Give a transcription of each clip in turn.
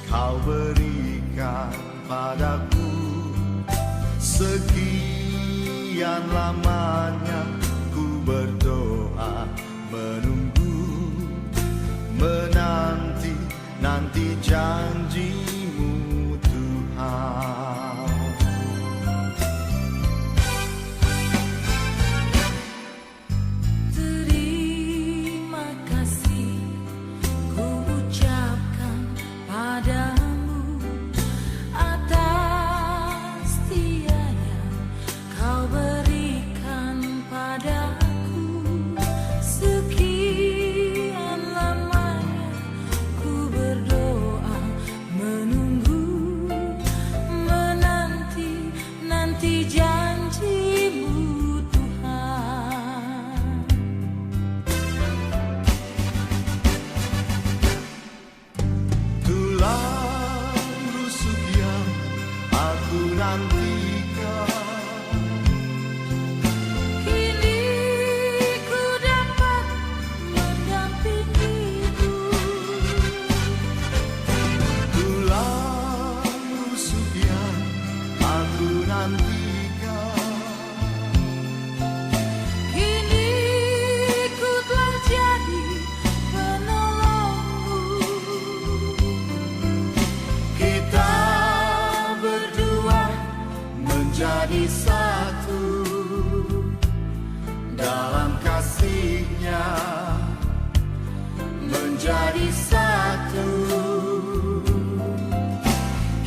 Kau berikan padaku. Sekian lamanya ku berdoa, menunggu, menanti janji-Mu Tuhan. Terima kasih ku ucapkan padamu atas setia yang Kau berikan padaku. Sekian lamanya ku berdoa, menunggu, menanti janji-Mu Tuhan. Tulang rusuk yang aku nantikan, Kini ku dapat mendampingimu. tulang rusuk yang aku nantikan. Kini ku telah jadi penolongmu. Kita berdua menjadi satu dalam kasih-Nya, menjadi satu.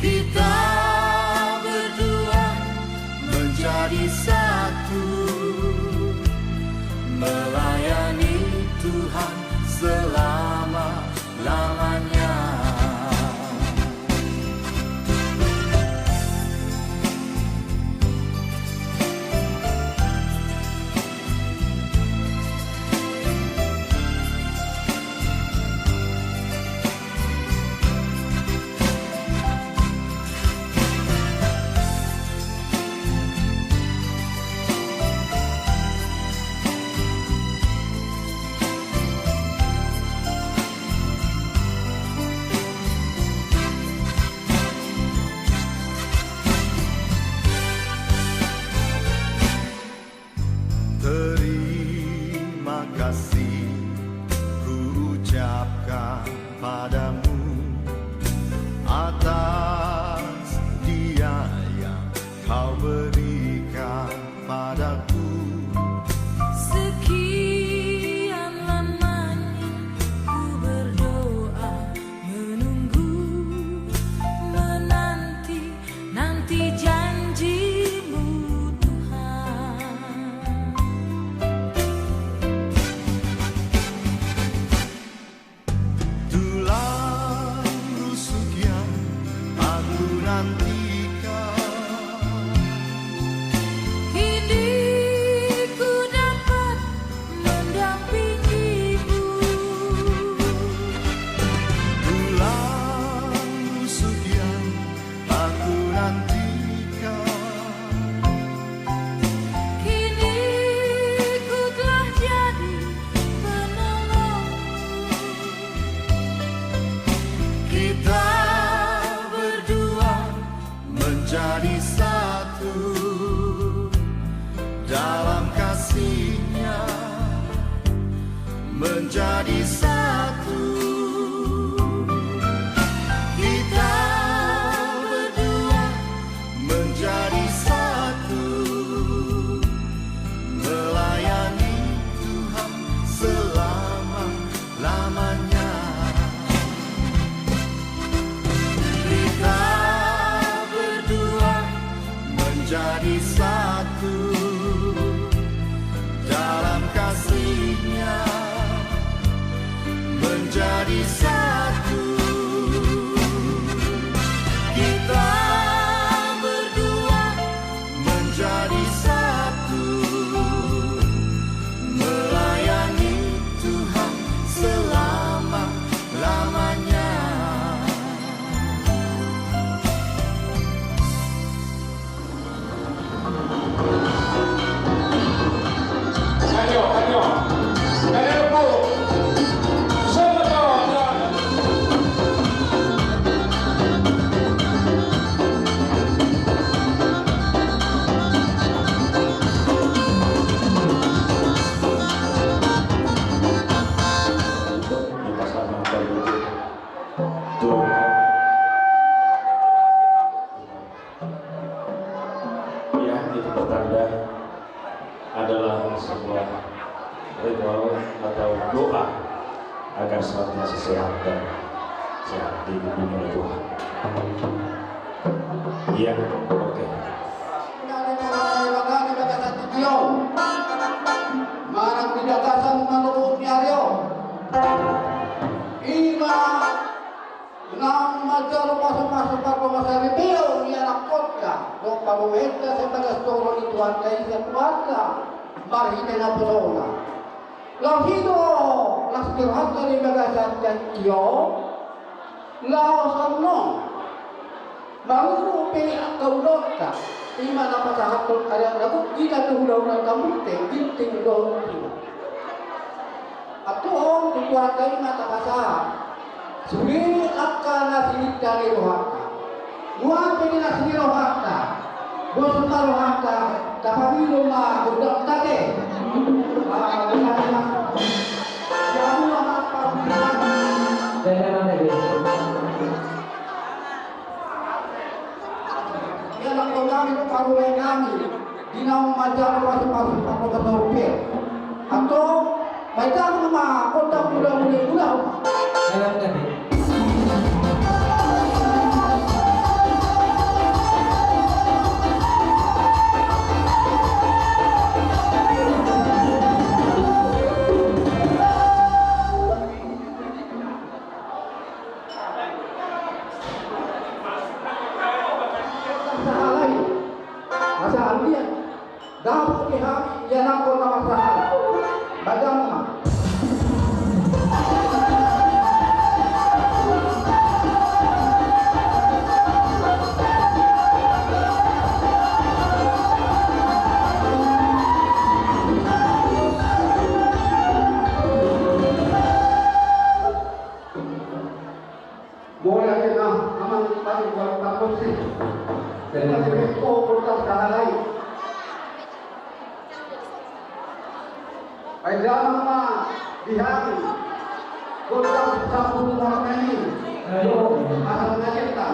Kita berdua menjadi satu, melayani Tuhan selama-lamanya. Terima kasih ku ucapkan padamu atas dia yang Kau berikan padaku. Sekian lamanya ku berdoa, menunggu, menanti janji-Mu Tuhan. Tulang sehat dan sehat dibimbing oleh Tuhan. Iya, oke. Marang pidagasan manukut ni Aryo. Ima nang majar pasok-pasok pa masari Pio ni anak kota. Dok pamuwenta sa taga-storo ni Tuan kay sa tuwanda. Marhine na pusola. Lahido, las kirhata ni bagasan dan iyo. Laos ano. Marupi ang kaulot ka. Ima na pasahaton kaya lagu kita tuhulaw ng kamunte, ginting doon kita. At tuong tutuan kayo matapasahan. Suri akka na sinita ni Rohaka. Muan pwede na sini Rohaka. Bosan na Rohaka. Kapamilo ma kudang tate. Wala na. Yamu ang pagpilan. Yan ang kami ng paruway namin. Di na umadyan pasok-pasok ako sa Torpil. Ato, may dami mga kontak mula-mula-mula. Dalam gabi. Masahalay. Masahalay yan. Dapat ihami yan ako na masahalay. Badang ma. Boleh aja nah, aman tadi buat takut sih. Dan lebih kau bertak sahalay. Ay drama dihari. Bertak sabun warna ini. Ayo, asal ngajita.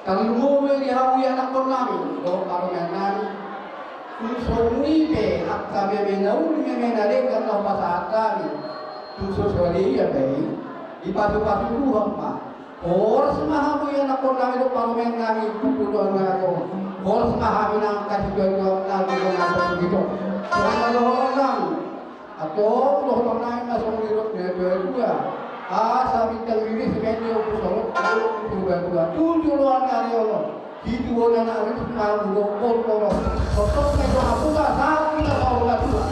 Tanggumo di hawi anak ko namin, do parang namin. Usoni be akka be naul me nare kan no pasat kami. Tuso soli ya be. Di patu-patu ruang ma. Oras mahawi anak ko namin do parang namin pupulo na ko. Oras mahawi nang kasi do namin do na dito. Sama do namin. Ato do namin masong dito ne sabi talwiri sebenarnya usul berubah tujuan karyawan itu orang orang itu mau dongkol koro kotor itu aku nggak tahu kita mau nggak tuh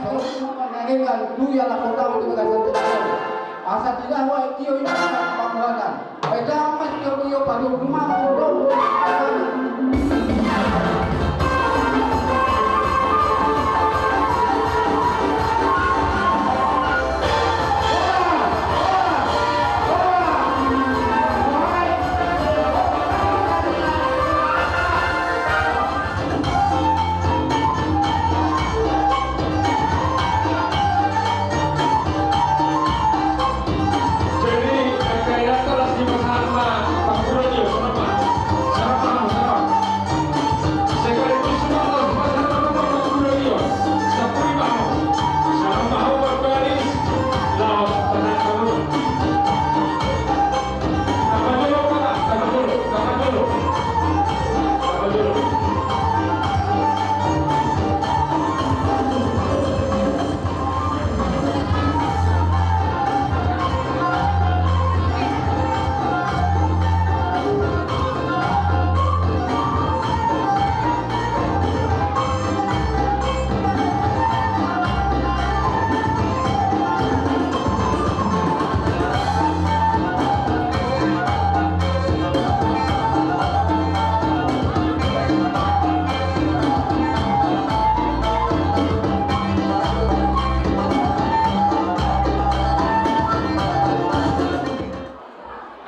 kalau mengenai tu yang aku tahu itu kan asal tidak wah itu ini pembuatan beda mas itu pada rumah orang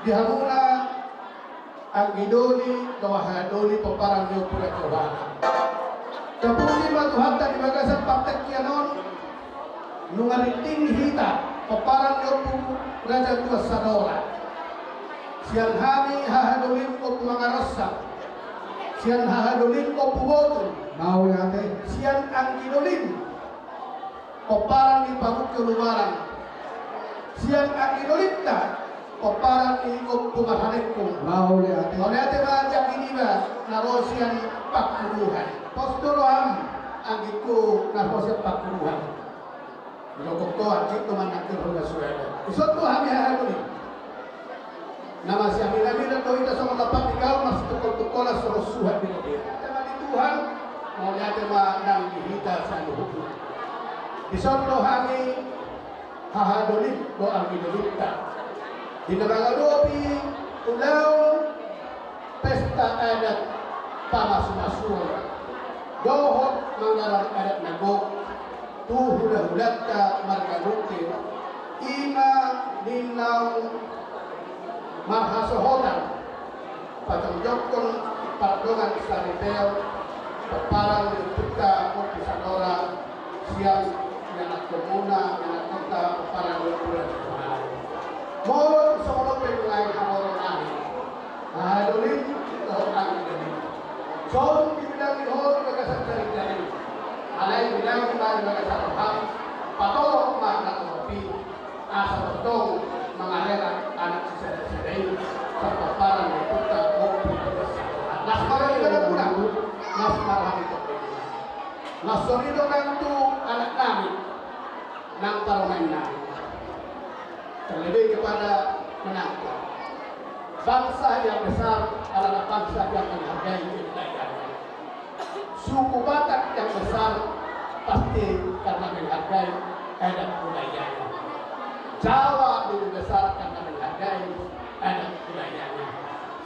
dihamuna ang idoli kawahadoli paparang niyo pula kawana. Kapuli matuhata di bagasan pagtakyanon nungariting hita paparang niyo po raja tua sadora. Siang hami hahadolin ko mga rasa. Siang hahadolin ko puboto. Mau natin. Siang ang idolin paparang ni pagod kulumaran. Siang ang idolin na paparang ikot pumaharik ko. Mau natin. Mau natin mga ini ba narosian pakuluhan. Posturohan ang iko narosian pakuluhan. Bilokok to ang ito man nakirong na suwela. Isot to hami hahadolin. Nama siya mina-mina to ito sa mga pag-ikaw mas tukol-tukol sa rosuhan binigyan. Tema di Tuhan, mau natin nang ihita sa luhuk. Isot to hami hahadolin do ang idolita. Di nangagadopi ulaw pesta adat pamasumasuan. Dohot mangarang adat nagok. Tuhula-hulat ka margalutin. Ima ninaw marhasohotan patunjokon pardongan sa retail parang kita o pisadora siyang nanagkumuna nanagkunta parang lupulan mo sa mga pagkain hamoro namin mahadulin ito ang igaling so bilang ihor magkasagsarig na rin alay bilang magkasarapang patulong makakatupi asa patong mga rera anak si Sedai sa paparan ng puta o nas marami ka na muna nas marami ko nasorido ng ito anak namin ng parungan namin terlebih kepada menantu bangsa yang besar adalah bangsa yang menghargai kebudayaan suku Batak yang besar pasti karena menghargai adat budayanya Jawa lebih besar karena menghargai adat budayanya.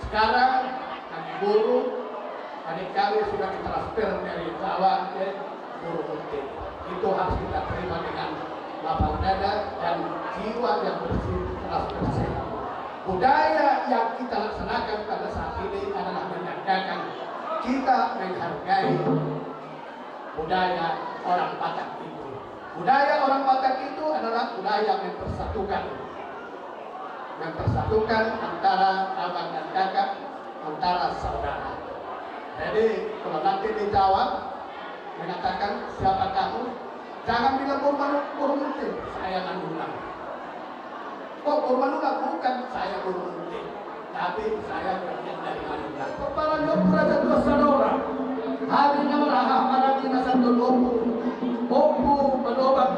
Sekarang kami buruh, adik kami sudah ditransfer dari Jawa ke Buruh Putih. Itu harus kita terima dengan lapang dada dan jiwa yang bersih transfer. Budaya yang kita laksanakan pada saat ini adalah menandakan kita menghargai budaya orang Batak itu. Budaya orang Batak itu adalah budaya mempersatukan antara abang dan kakak, antara saudara-saudara. Jadi kalau nanti dijawab mengatakan siapa kamu, jangan bilang Burmunti, saya Nandulang. Kok Burmandulang? Bukan, saya Burmunti, tapi saya bagian dari Mandulang. Kepala Nyopura Jatuh Saudara, hari ini merahah para dinasan Opu, Opu Bedobat,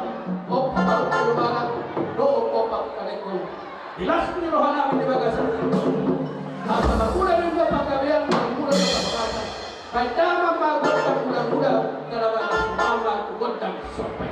Opu Baru Doa Opak Kalekul. Jelas rohana ini bagasan. Apa bermula dengan pagkabian, bermula dengan pagkabian. Baik dalam pagkabian muda-muda dalam mama godang sampai.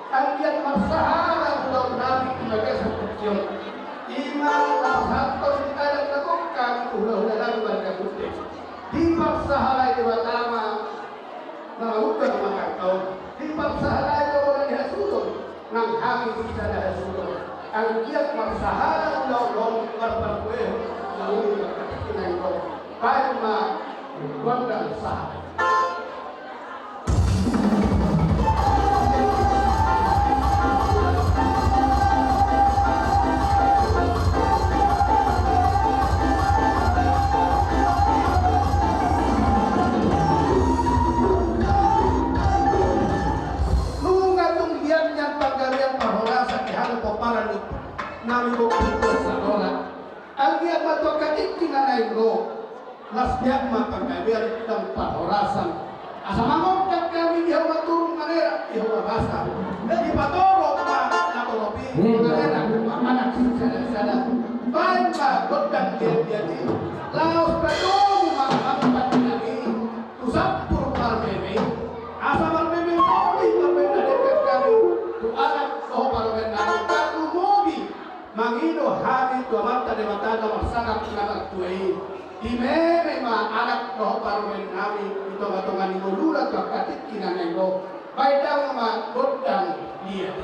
Agian masalah dalam nabi sebagai kecil. Iman satu ada lakukan ulah dalam baca putih. Di masalah itu pertama melakukan makan kau. Di masalah itu orang hasul. Nang kami bisa ada hasul. Agian masalah dalam berperkue lalu berkaitan kau. Baik mah gondang sah. Nami bukti saudara, agiat matoka ikinanay ro, nasbiak mapagkabir ng pahorasan. Asamangok kat kami ihaw maturong manera, ihaw mabasa. Jadi patoro ka natoropi, manera, mamanak sana-sana. Bayan ka, godang dia-dia-di. Laos ka doon, mga lagi. Tusap puro parmeme. Asa parmeme mobi, parmeme dekat kami. Tuanak ko parmeme namin. Mangido hari tua mata de mata marsakap nakat tuai. Imeme ma anak roh parwen nami itu batongan ingolura katit kinanengo. Baidang ma godang dia.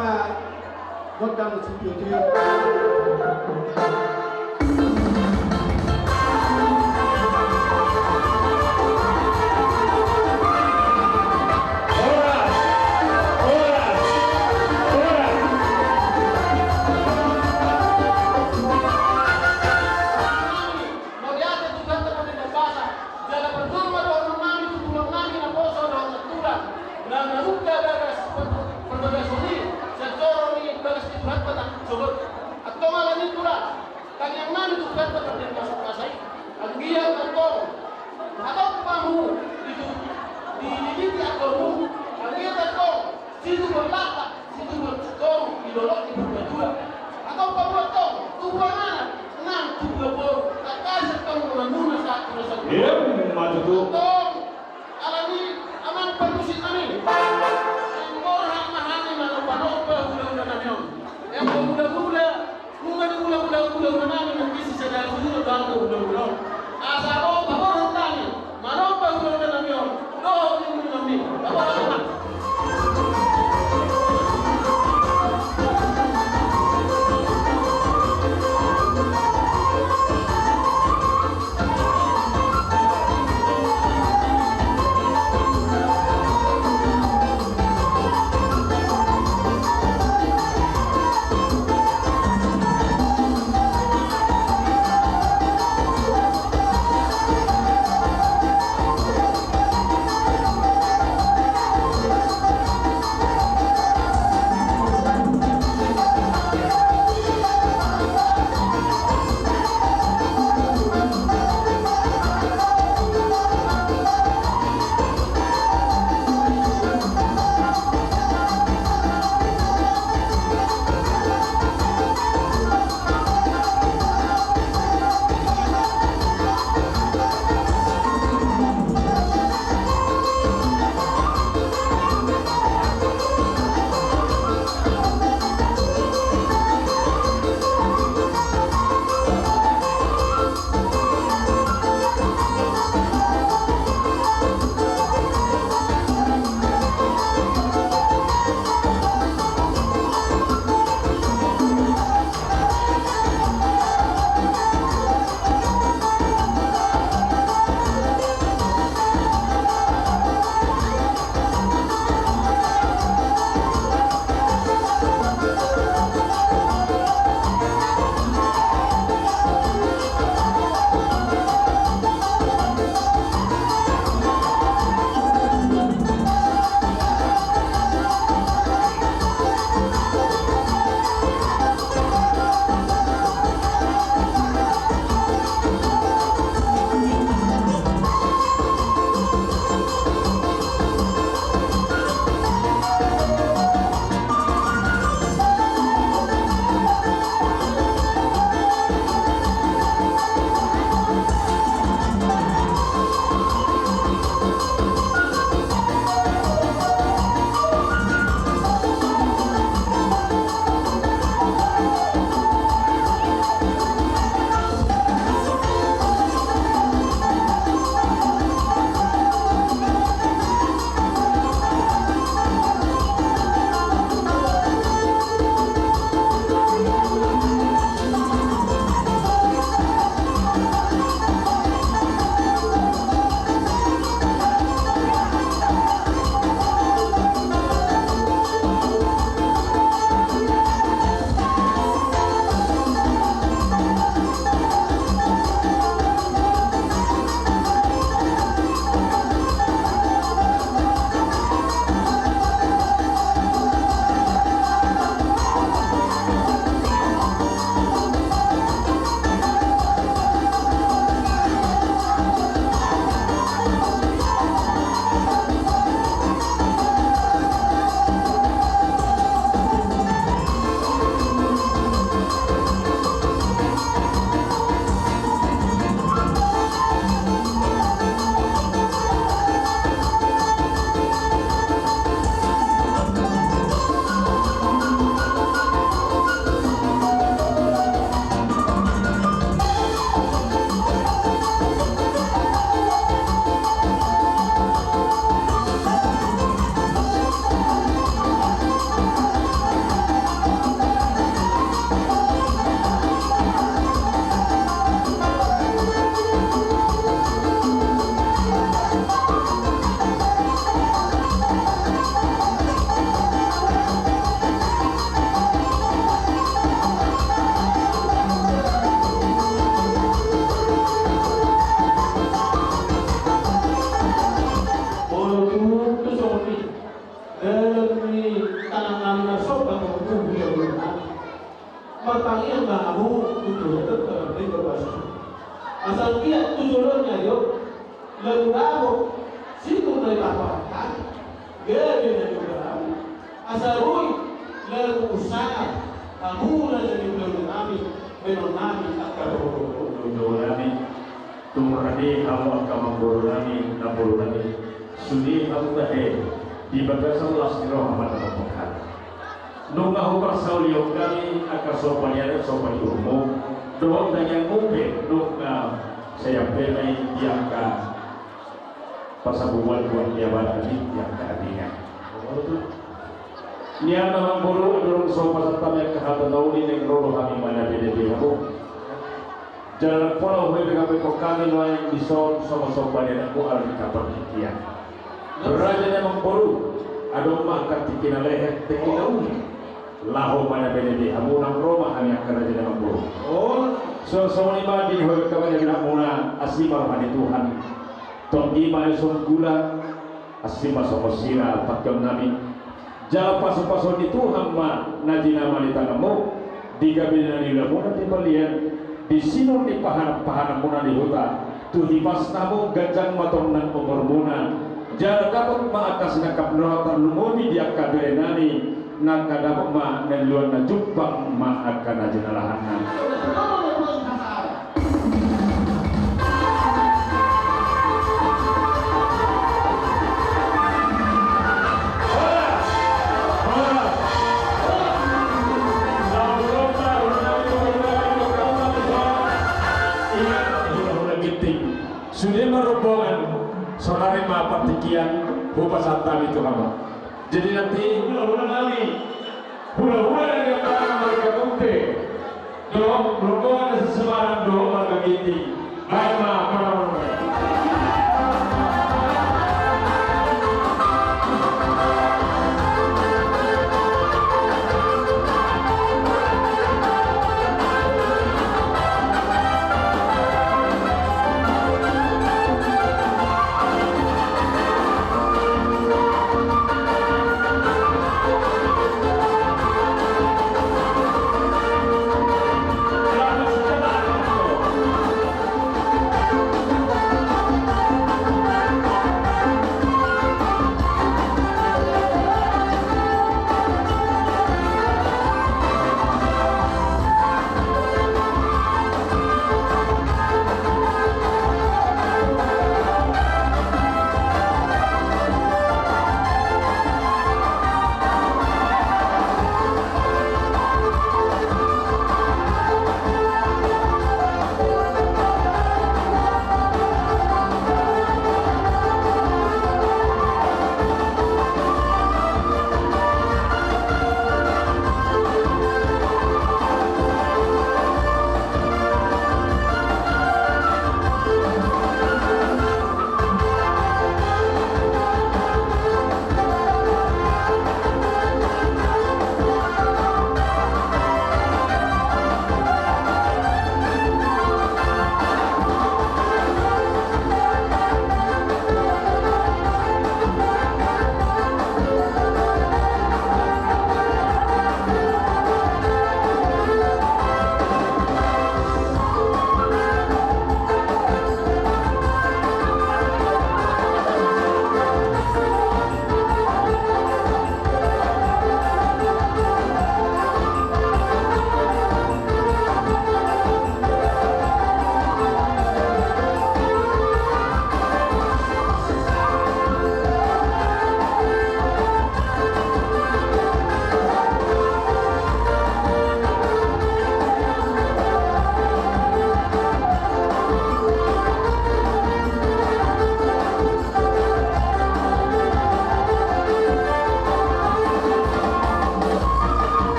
ma godang sipiti. Pertanyaan kamu itu terkait berbahasa. Asal dia tujuannya yuk, lalu kamu situ dari lapangan, gede juga. Asal rui lalu usaha, kamu lalu belum kami, belum kami akan Nurani, tumurani kamu akan memboroni, nampurani. Sudi kamu tahe di bagasan lasiro amat terpakar. Nunga hukar sauliok kami akan sopanya sopan ilmu. Doang yang mungkin nunga saya pelai diangkat pasabuan buat jabat ini yang keadilan. Niat nama buru dorong sopan serta kehatan nauni neng rolo kami mana beda kamu. Jalan pola hui dengan kami lain di sama sopan yang aku alami kapal kikian. Beraja yang memburu, ada makan tikina leher tikina uni. Lahu mana beda kamu nang Roma hanya akan raja yang memburu. Oh, so lima di hui kami yang muna asli marhani Tuhan. Tong ima esok gula asli masuk sila pakai nabi. Jalan pasu di Tuhan ma naji nama di tanganmu. Di kabin di lamu nanti belian. Di sini di pahan muna di hutan. Tuhi pas namu gajang matong nan umur muna. Jangan dapat maatas nakap neratan lumoni dia kaberenani. Nak dapat ma dan luar na jupang ma akan aja nalahanan. Sudah merobohan sonari maafan tikian bupa santam itu kamu. Jadi nanti hula-hula yang akan mereka bukti dong merobohan sesemarang dong mereka gini baik maaf.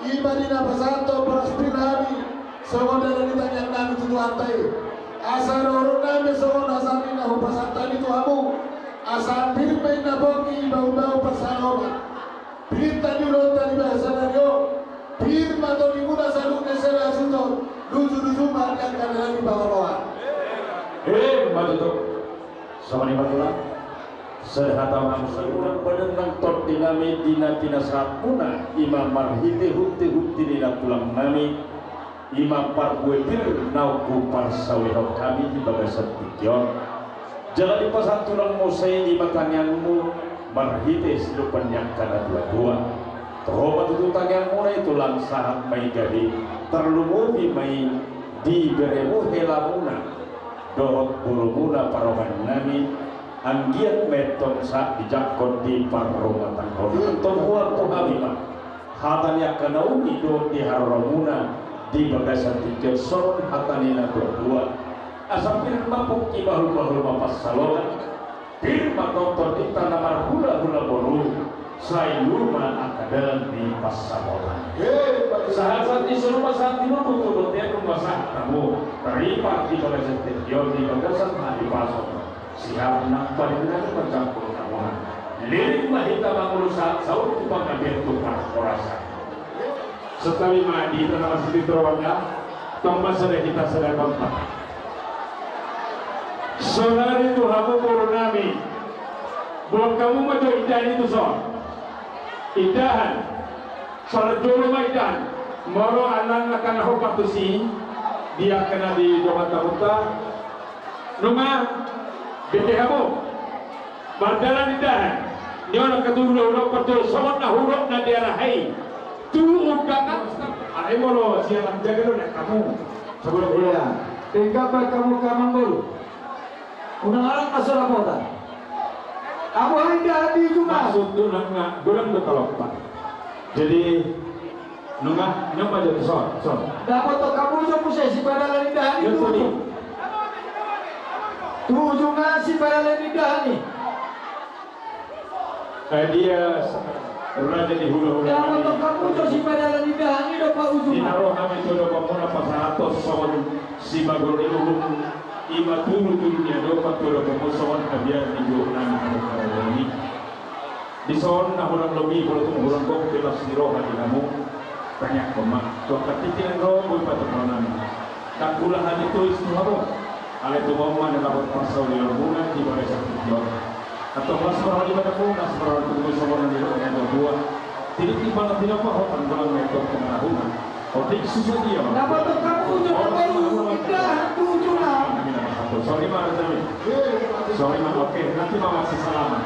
Imanina pasanto paraspirami saudara ditanya nami tu hantai asal orang nami saudara asal ina pasanta itu amu asal pirme na bongi bau-bau pasaloma pirta di lonta di bahasa nario pirma to di muda saluk nesera suto lucu-lucu makan karena di bawah-bawah maju sama ni batulah sehata manusia penentang tot dinami dina sapuna imam marhite huti dina tulang nami imam parbuetir nauku parsawiro kami di bagasan tikion jangan dipasang tulang musai di matangyanmu marhite silupan yang kana dua-dua terhormat itu tangyanmu na tulang sahat may gadi terlumumi may di beremu helamuna dohot burumuna paroman nami anggiat metong sa dijakon di parroma tangkon anton huwag ko hamima hatan yak kanauni do di harramuna di bagasan tiket soron hatanina dua asam pirin mapuk ibahul-bahul mapassalongan pirin matonton di tanamar hula-hula boru say luma akadalan di passalongan saat-saat di rumah saat ini betul-betul rumah saat kamu terlibat di bagasan tiket di bagasan hadi pasok siap nak palingan mencampur kawan lirik mahita mangulusa saud tupang bentuk korasa setelah mandi tanah masjid terowongan tombak sudah kita sedang bangkit saudari itu hamu nami belum kamu maju idahan itu idahan salat dulu idahan moro anak akan hokat tusi dia kena di Jawa Tamuta rumah bete kamu bardalan idahan nyono ketulu pertul somot na huruf na diarahai tu udakan ay moro siang jaga nak kamu sebelum Iya, tinggal kamu kamang dulu. Unang arang masalah kota. Kamu hendak di Jumat. maksud tu nggak bulan betul pak jadi nungah nyoba jadi son Dapat to kamu jom si pada lidah ya itu. tadi Tujungan si pada lidah ni. dia raja di hulu-hulu Dapat to kamu jom si pada lidah ni dapat di ujungan. naruh kami tu dapat mula pasaratos sawan si bagol ilmu ima tulu-tulunya dapat tu dapat musawan kabiar di jualan ini di son na hulang lebih kalau tu hulang kau kelas siroh di kamu banyak kemak tu ketikiran kau boleh patut mana tak pula hal itu istimewa ale tu mau mana dapat pasal di rumah di bawah satu atau masuk di mana pun masuk di musawan di rumah dua tidak di mana tidak apa orang dalam metode pengetahuan otik susah dia Dapat to kamu jom baru lidah tujungan. sorry mah sorry mah oke nanti mah masih selamat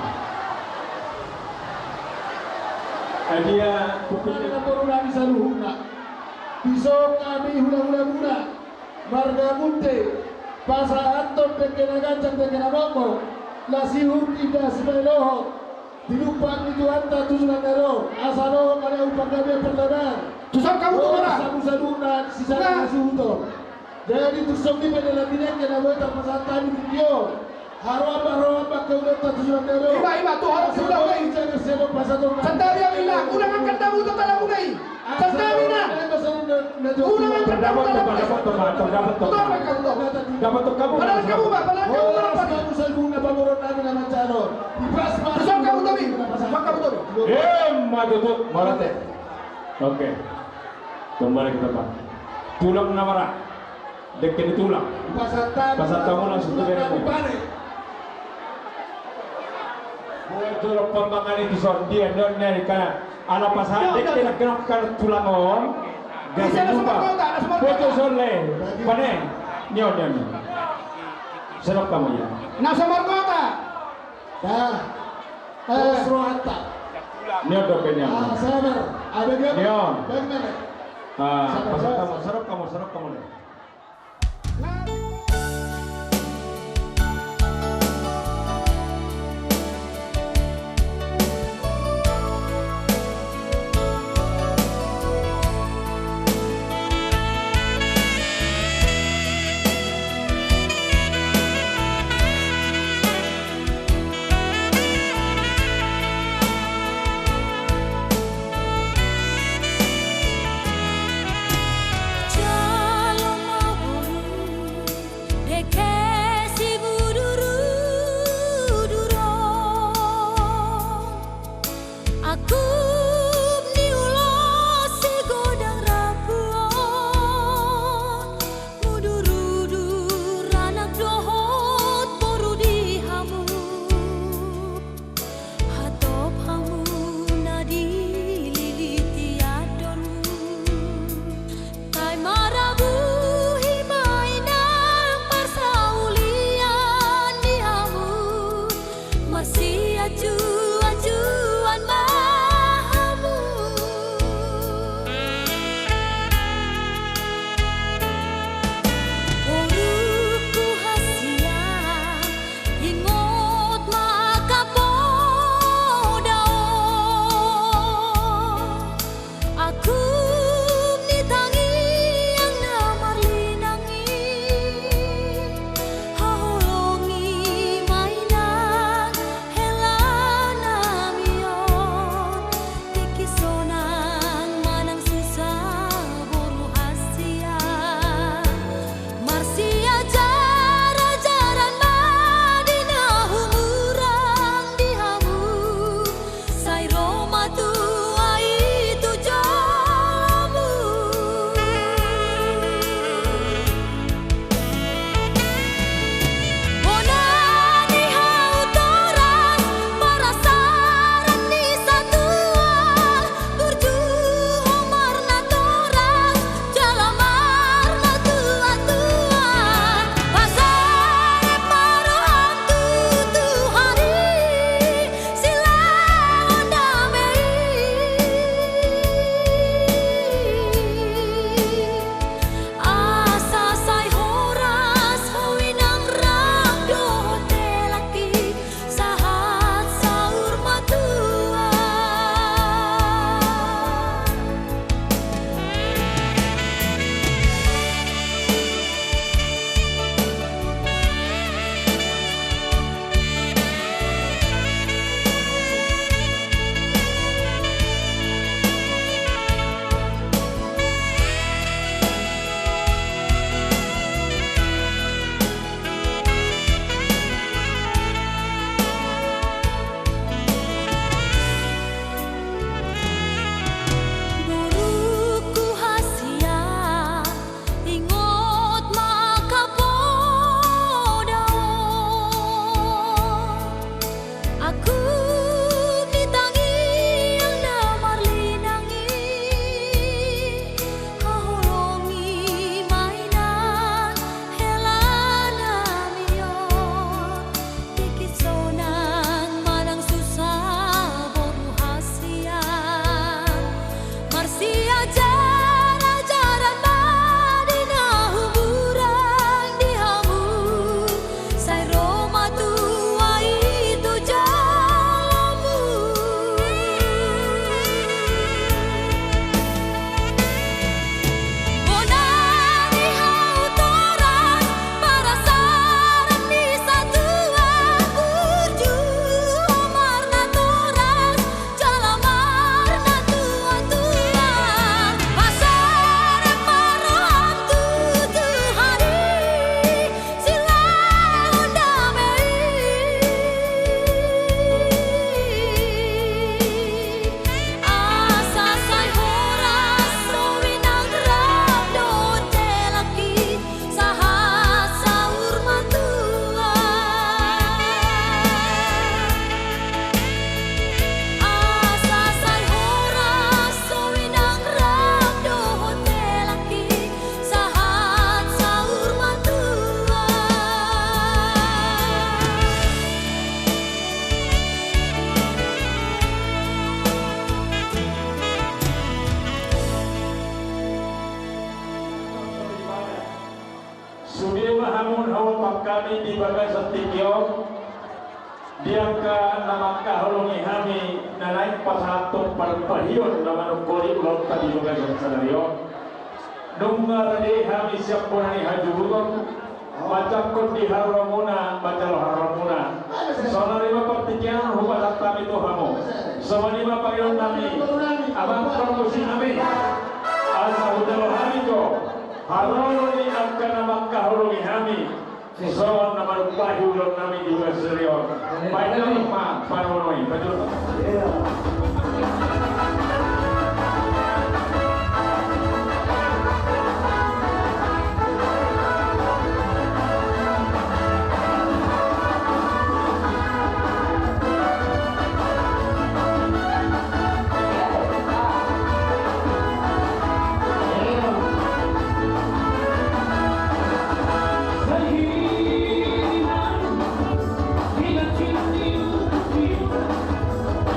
dia Pokoknya baru nami saluhuna. Besok kami hula-hula marga munte pasa anton tekena gancang tekena mambo lasihun tidak sebeloh dilupa itu anta tujuan nero asalo kada upah kami perlahan Tusam kamu tu mana? sabu saluna sisa nasuto jadi tusok di pada latihan kena buat pasatan di video Harap kau dapat tujuan nero Iba tu harus sudah mulai. jangan sebab pasatan Sandali yang hilang, ulang angkat tamu tu tak mulai. Sandali na. Ulang angkat tamu tak mulai. Dapat kamu tu. dapat tu kamu Padahal kamu ba? Padahal kamu ba? kamu salbung na pamoron namin naman caro. Ibas pa. Tusam kamu tu. Tusam kamu tu. maju tu marate oke kembali ke depan tulang namara dekin tulang Pasatan langsung tu beda. Buat jorok pembangan itu son dia non nyari kana ala pasahan dek tidak kena tulang on Bisa ada semua kau tak? Ada semua kau foto tak? son le pane nyon serap kamu ya Nak samar kota. Dah. Osro hatta. nyon dokenya Sabar. Ada dia. Nyon. Bagaimana? serap kamu le kami di bagai setikyo diangka nama kahulungi kami naik pasatu perpahion nama nukoli ulang tadi bagai sanario nungar di kami siap punani hajurun baca kod di haramuna baca lo haramuna soalnya lima pertikian hubat kami itu kamu sama lima payon kami abang promosi kami asa udah kami kok harolo ni angka nama kahulungi kami soal nama pahulun kami juga serius baik nama panonoi betul.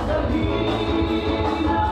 Terhina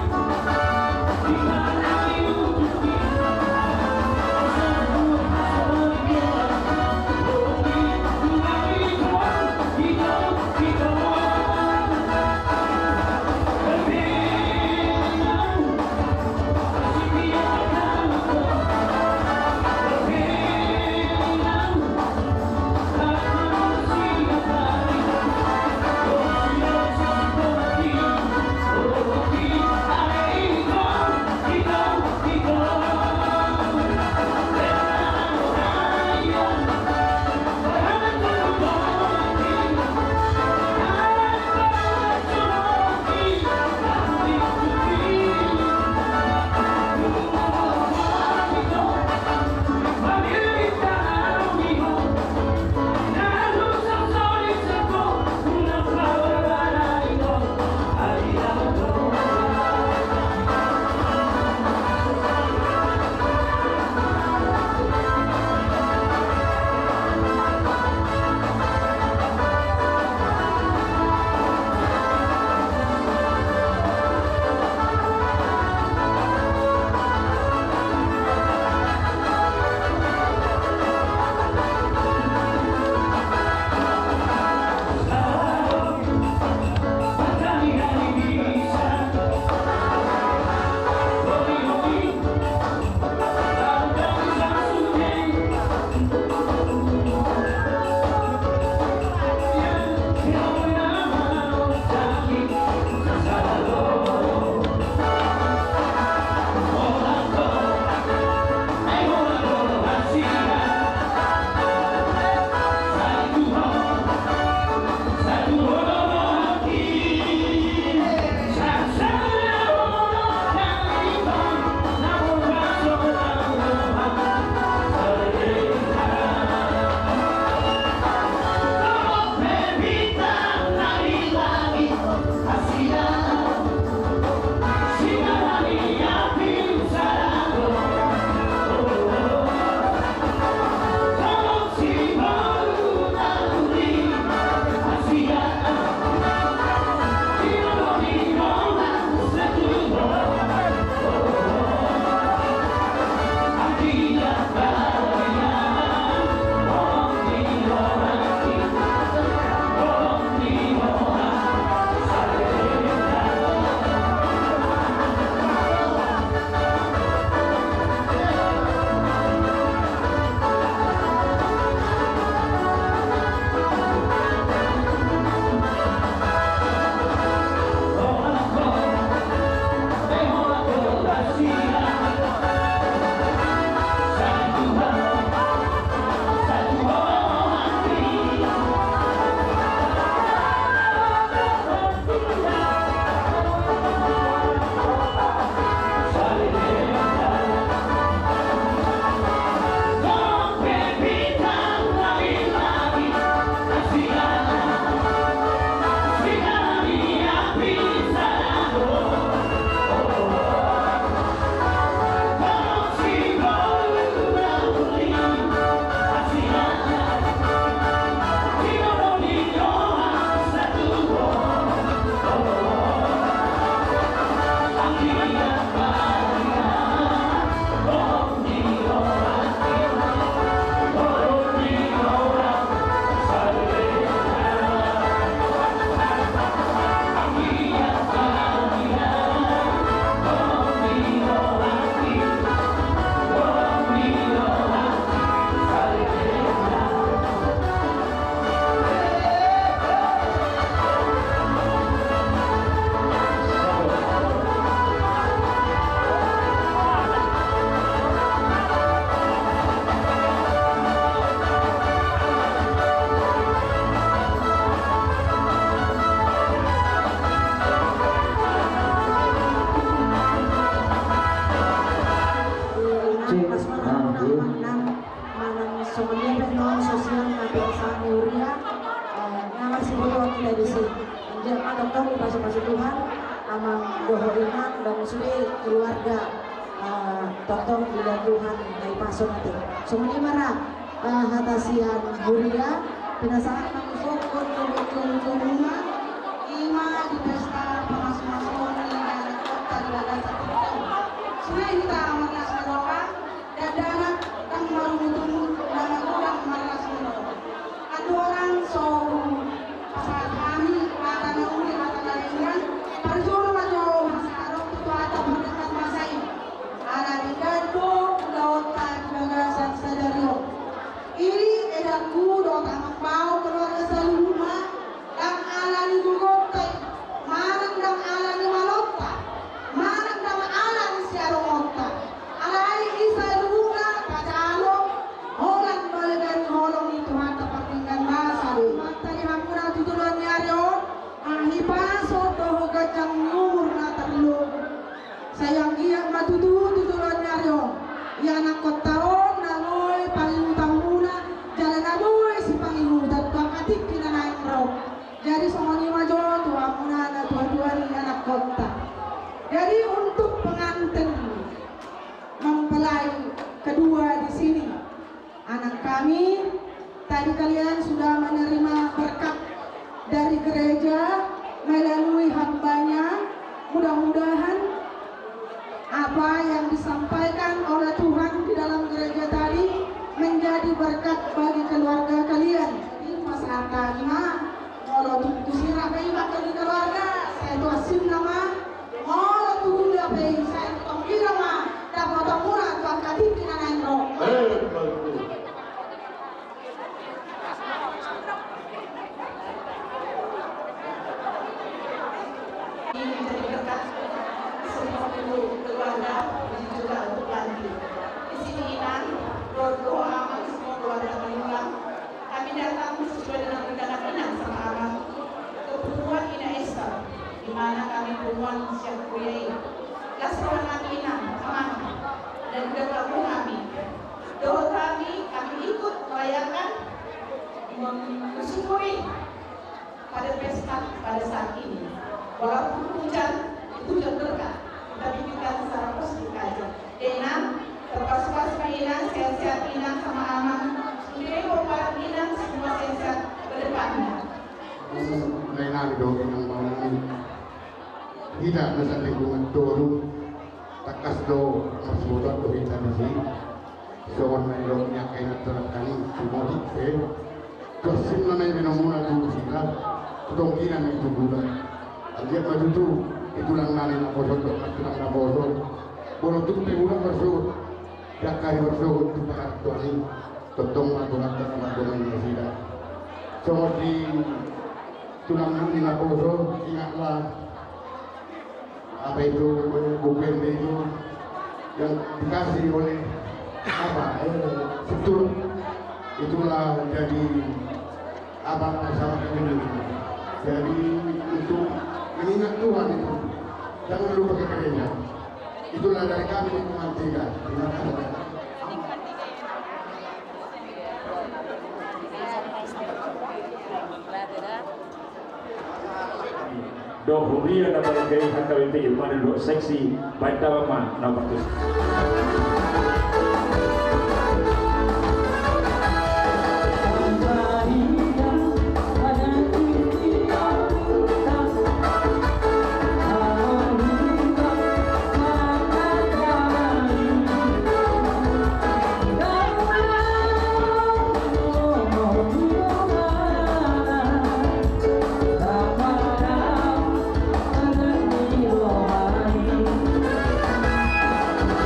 amang doho inang dan musli keluarga totong bila Tuhan dari paso nanti. Sumuni marah hatasian huria pinasaan mangusok kun rumah ima di pesta pamas-mason dan kota di badan satu sungai kita marlas meroka dan danak kang marumutumut dan orang marlas meroka adu orang so pasal kami mata nauni mata naliran parjolo majo masarok itu atap mendekat masai ala digado lauta bagasan sadario ini edaku dota makpau keluarga saluma dan ala ni gugote marang dan ala ni malota marang dan ala ni siarongota ala ni isa lunga kacalo holan balikan holong itu hata patinggan masalu matani hakuna tutulan ni arion ahipaso toho gajang umur na terlu sayang iya matutu tutulan ni arion iya anak kotaon nangoy pangingutang muna jalan aboy si pangingutat bakatik kinanain raw jadi somoni majo tua muna na tua-tua ni anak kota jadi untuk pengantin mempelai kedua di sini anak kami tadi kalian sudah menerima berkat dari gereja melalui hambanya mudah-mudahan apa yang disampaikan oleh Tuhan di dalam gereja tadi menjadi berkat bagi keluarga kalian. Jadi masyarakat kalau tuh sirah bayi bakal di keluarga saya tuh asim nama kalau tuh dia bayi saya tuh kira mah dapat murah tuh kati kena naik roh. Ini menjadi berkat semua keluarga juga untuk nanti. Di sini Inan berdoa semua keluarga mengulang. Kami datang sesuai dengan undangan Inan sama Abang ke pertemuan Ina Esther, di mana kami pertemuan siap kuyai. Kasrohan kami Inan sama dan juga kampung kami. Doa kami ikut merayakan mensyukuri pada pesta pada saat ini. Walaupun hujan itu hujan berkah, kita bikinkan secara positif aja. Inang, terpas-pas Inang, sehat-sehat Inang sama Amang. Sendiri para Inang semua sehat ke depannya. Inang dong yang bangun tidak nasa lingkungan doru takas do masbutat do kita di sini. Soal meloknya kainan terkani semua di Kosim na minumuna dulu sila, kudongkinan itu bulan. Dia maju tu, itu lang nani na bosok, itu lang na bosok. Bolong tu pemulang bersut, dakai bersut tu pakat tuani, totong atau nanti sama dengan sila. Semua di tulang nani na bosok, ingatlah apa itu bukan itu yang dikasih oleh apa fitur itulah jadi abang sama ini jadi untuk mengingat Tuhan itu jangan lupa kekerjanya itulah dari kami di Kumantiga. Terima kasih. Dohuria na barangay Hangkawite yung manilo seksi baik tawaman na bagus.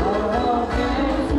Oh, okay.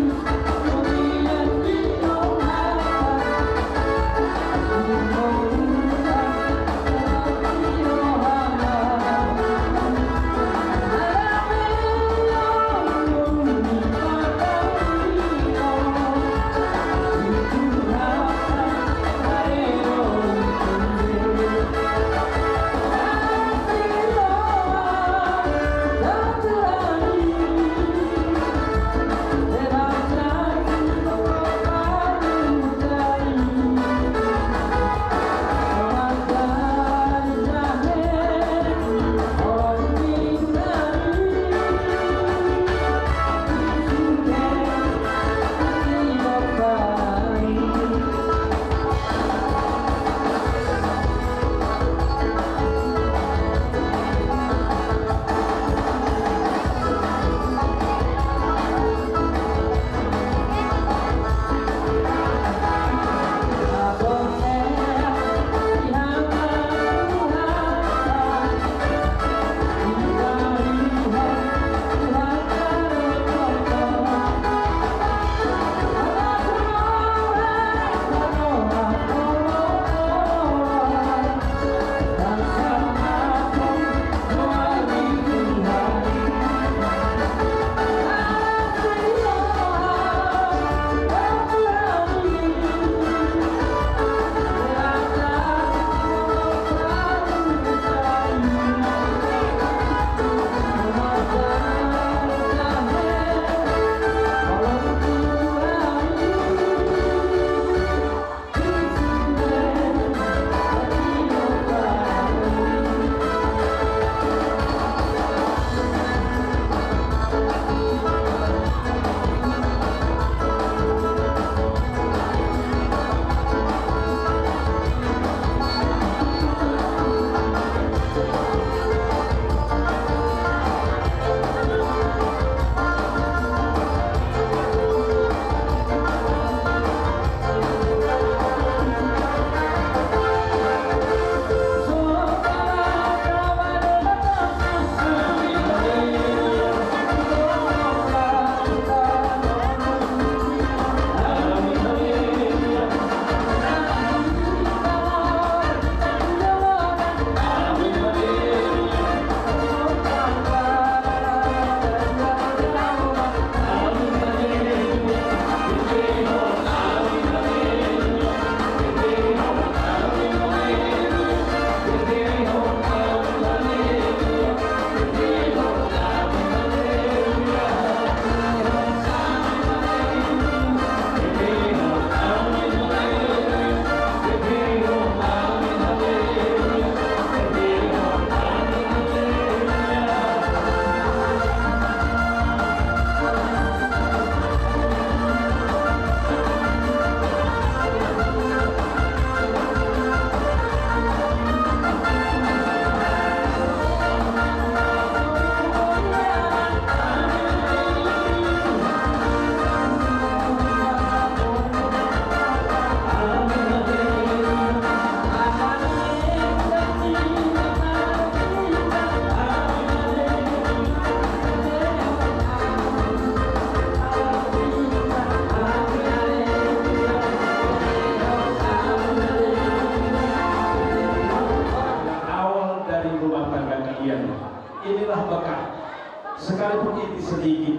sekalipun ini sedikit,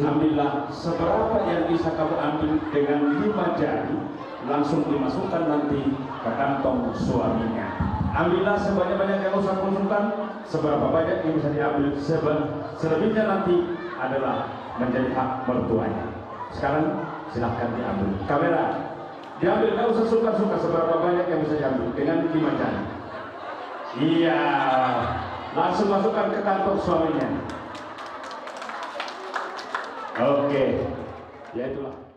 ambillah seberapa yang bisa kamu ambil dengan 5 jari, langsung dimasukkan nanti ke kantong suaminya. Ambillah sebanyak-banyak yang usah konsultan, seberapa banyak yang bisa diambil, selebihnya nanti adalah menjadi hak mertuanya. Sekarang silahkan diambil. Kamera diambil, nggak usah suka-suka, seberapa banyak yang bisa diambil dengan 5 jari. Iya, langsung masukkan ke kantong suaminya. Oke, ya itulah.